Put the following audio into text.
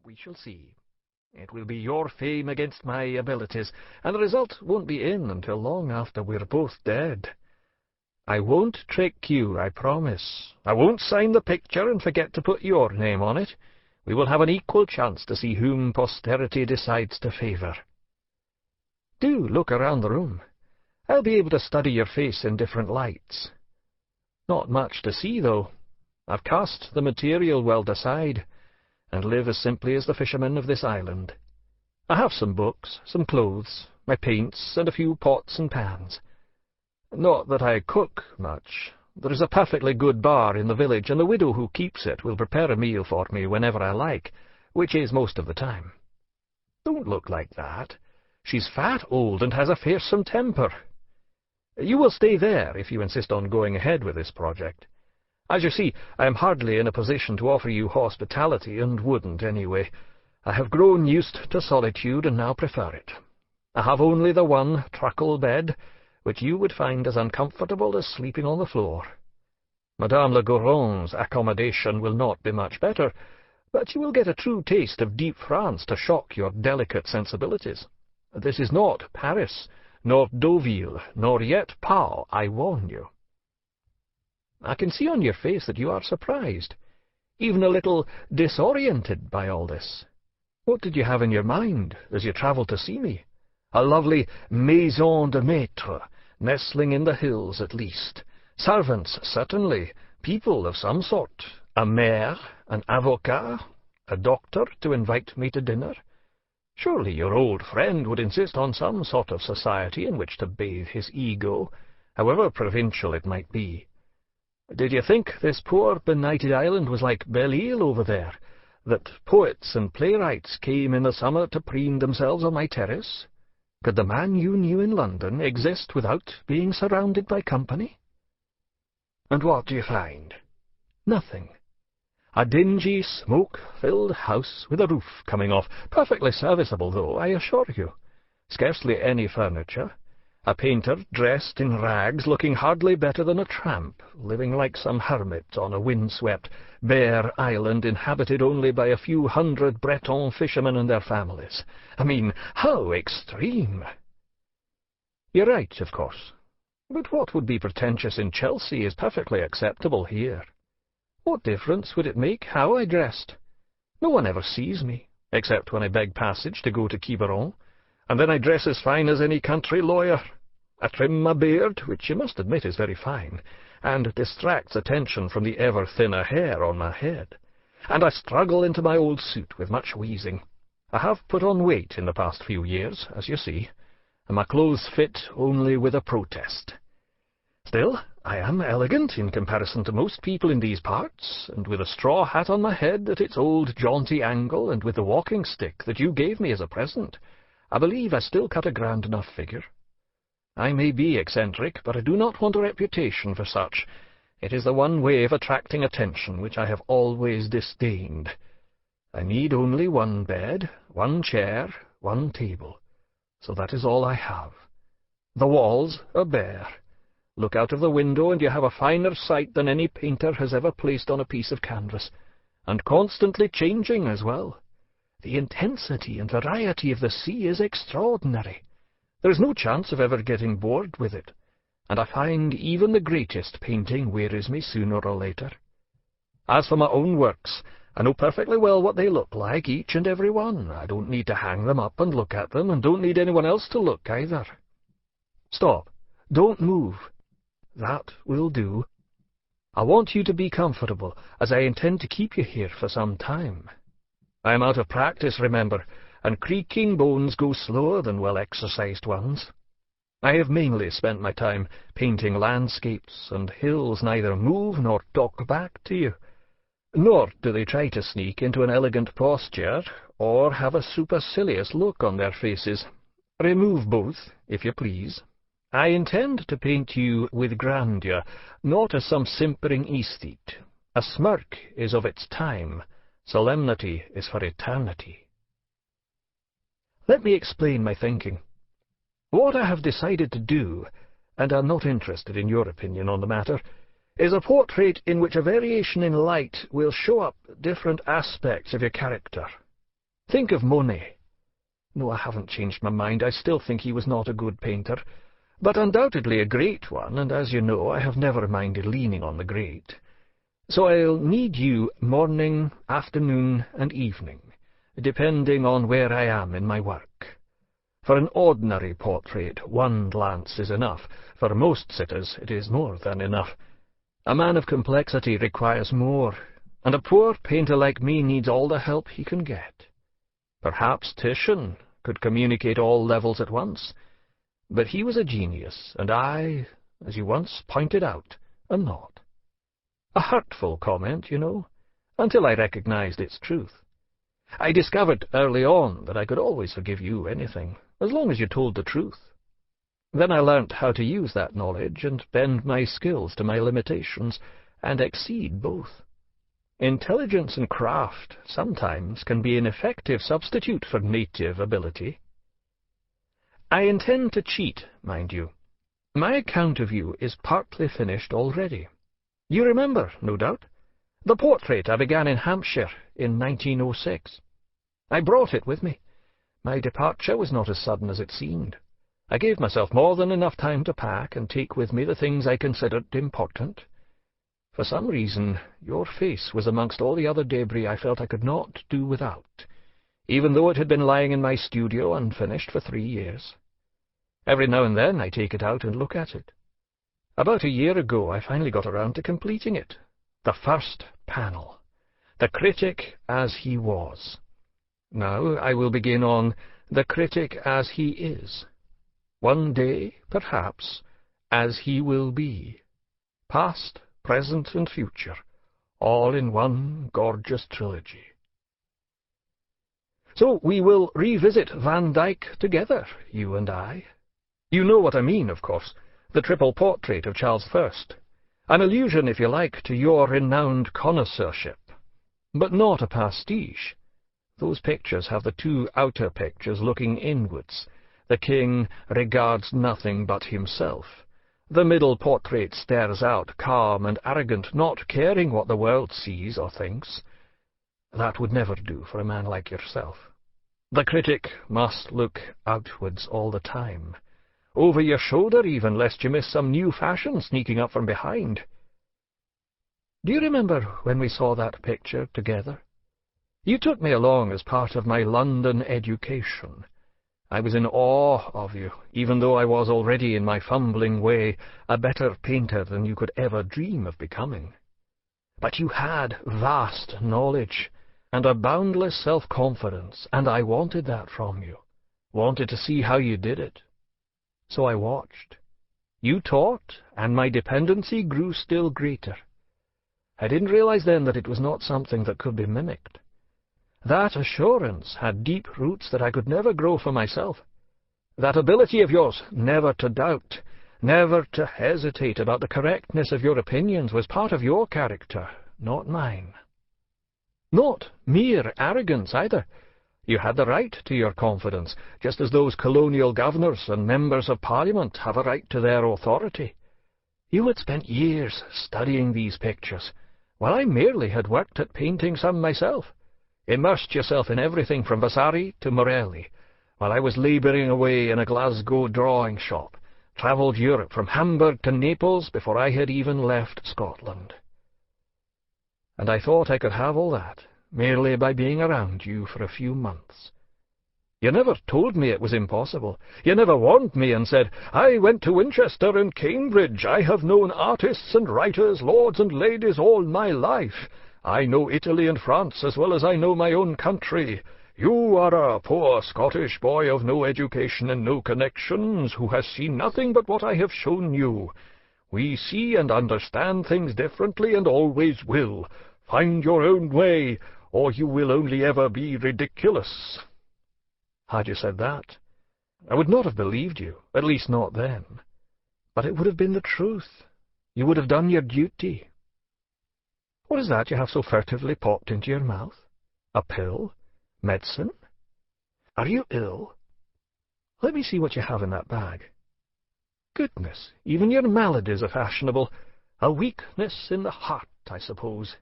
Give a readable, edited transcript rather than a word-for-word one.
We shall see. It will be your fame against my abilities, and the result won't be in until long after we're both dead. I won't trick you, I promise. I won't sign the picture and forget to put your name on it. We will have an equal chance to see whom posterity decides to favour. Do look around the room. I'll be able to study your face in different lights. Not much to see, though. I've cast the material well aside, and live as simply as the fishermen of this island. I have some books, some clothes, my paints, and a few pots and pans. Not that I cook much. There is a perfectly good bar in the village, and the widow who keeps it will prepare a meal for me whenever I like, which is most of the time. Don't look like that. She's fat, old, and has a fearsome temper. You will stay there if you insist on going ahead with this project. As you see, I am hardly in a position to offer you hospitality, and wouldn't anyway. I have grown used to solitude, and now prefer it. I have only the one truckle bed, which you would find as uncomfortable as sleeping on the floor. Madame Le Goron's accommodation will not be much better, but you will get a true taste of deep France to shock your delicate sensibilities. This is not Paris, nor Deauville, nor yet Pau, I warn you. I can see on your face that you are surprised, even a little disoriented by all this. What did you have in your mind as you travelled to see me? A lovely maison de maître, nestling in the hills at least. Servants, certainly, people of some sort. A mayor, an avocat, a doctor to invite me to dinner. Surely your old friend would insist on some sort of society in which to bathe his ego, however provincial it might be. Did you think this poor benighted island was like Belle-Île over there, that poets and playwrights came in the summer to preen themselves on my terrace? Could the man you knew in London exist without being surrounded by company? And what do you find? Nothing. A dingy, smoke-filled house with a roof coming off, perfectly serviceable, though, I assure you. Scarcely any furniture. A painter dressed in rags, looking hardly better than a tramp, living like some hermit on a wind-swept, bare island inhabited only by a few hundred Breton fishermen and their families. I mean, how extreme! You're right, of course. But what would be pretentious in Chelsea is perfectly acceptable here. What difference would it make how I dressed? No one ever sees me, except when I beg passage to go to Quiberon, and then I dress as fine as any country lawyer. I trim my beard, which you must admit is very fine, and distracts attention from the ever-thinner hair on my head. And I struggle into my old suit with much wheezing. I have put on weight in the past few years, as you see, and my clothes fit only with a protest. Still, I am elegant in comparison to most people in these parts, and with a straw hat on my head at its old jaunty angle, and with the walking stick that you gave me as a present, I believe I still cut a grand enough figure. I may be eccentric, but I do not want a reputation for such. It is the one way of attracting attention which I have always disdained. I need only one bed, one chair, one table. So that is all I have. The walls are bare. Look out of the window and you have a finer sight than any painter has ever placed on a piece of canvas, and constantly changing as well. The intensity and variety of the sea is extraordinary. There is no chance of ever getting bored with it, and I find even the greatest painting wearies me sooner or later. As for my own works, I know perfectly well what they look like, each and every one. I don't need to hang them up and look at them, and don't need anyone else to look either. Stop. Don't move. That will do. I want you to be comfortable, as I intend to keep you here for some time. I am out of practice, remember, and creaking bones go slower than well-exercised ones. I have mainly spent my time painting landscapes, and hills neither move nor talk back to you. Nor do they try to sneak into an elegant posture, or have a supercilious look on their faces. Remove both, if you please. I intend to paint you with grandeur, not as some simpering aesthete. A smirk is of its time, solemnity is for eternity. Let me explain my thinking. What I have decided to do, and am not interested in your opinion on the matter, is a portrait in which a variation in light will show up different aspects of your character. Think of Monet. No, I haven't changed my mind. I still think he was not a good painter, but undoubtedly a great one, and as you know, I have never minded leaning on the great. So I'll need you morning, afternoon, and evening, depending on where I am in my work. For an ordinary portrait, one glance is enough. For most sitters, it is more than enough. A man of complexity requires more, and a poor painter like me needs all the help he can get. Perhaps Titian could communicate all levels at once, but he was a genius, and I, as you once pointed out, am not. A hurtful comment, you know, until I recognized its truth. I discovered early on that I could always forgive you anything, as long as you told the truth. Then I learnt how to use that knowledge and bend my skills to my limitations, and exceed both. Intelligence and craft sometimes can be an effective substitute for native ability. I intend to cheat, mind you. My account of you is partly finished already. You remember, no doubt, the portrait I began in Hampshire in 1906. I brought it with me. My departure was not as sudden as it seemed. I gave myself more than enough time to pack and take with me the things I considered important. For some reason, your face was amongst all the other debris I felt I could not do without, even though it had been lying in my studio unfinished for 3 years. Every now and then I take it out and look at it. About a year ago I finally got around to completing it. The first panel. The critic as he was. Now I will begin on the critic as he is. One day, perhaps, as he will be. Past, present, and future, all in one gorgeous trilogy. So we will revisit Van Dyck together, you and I. You know what I mean, of course, the triple portrait of Charles I. An allusion, if you like, to your renowned connoisseurship, but not a pastiche. Those pictures have the 2 outer pictures looking inwards. The king regards nothing but himself. The middle portrait stares out, calm and arrogant, not caring what the world sees or thinks. That would never do for a man like yourself. The critic must look outwards all the time, over your shoulder even, lest you miss some new fashion sneaking up from behind. Do you remember when we saw that picture together? You took me along as part of my London education. I was in awe of you, even though I was already, in my fumbling way, a better painter than you could ever dream of becoming. But you had vast knowledge, and a boundless self-confidence, and I wanted that from you, wanted to see how you did it. So I watched. You taught, and my dependency grew still greater. I didn't realize then that it was not something that could be mimicked. That assurance had deep roots that I could never grow for myself. That ability of yours never to doubt, never to hesitate about the correctness of your opinions was part of your character, not mine. Not mere arrogance either. You had the right to your confidence, just as those colonial governors and members of Parliament have a right to their authority. You had spent years studying these pictures, while I merely had worked at painting some myself. Immersed yourself in everything from Vasari to Morelli, while I was labouring away in a Glasgow drawing shop, travelled Europe from Hamburg to Naples before I had even left Scotland. And I thought I could have all that, merely by being around you for a few months. You never told me it was impossible. You never warned me and said, "I went to Winchester and Cambridge. I have known artists and writers, lords and ladies all my life. I know Italy and France as well as I know my own country. You are a poor Scottish boy of no education and no connections, who has seen nothing but what I have shown you. We see and understand things differently and always will. Find your own way, or you will only ever be ridiculous." Had you said that, I would not have believed you, at least not then. But it would have been the truth. You would have done your duty. What is that you have so furtively popped into your mouth? A pill? Medicine? Are you ill? Let me see what you have in that bag. Goodness, even your maladies are fashionable. A weakness in the heart, I suppose.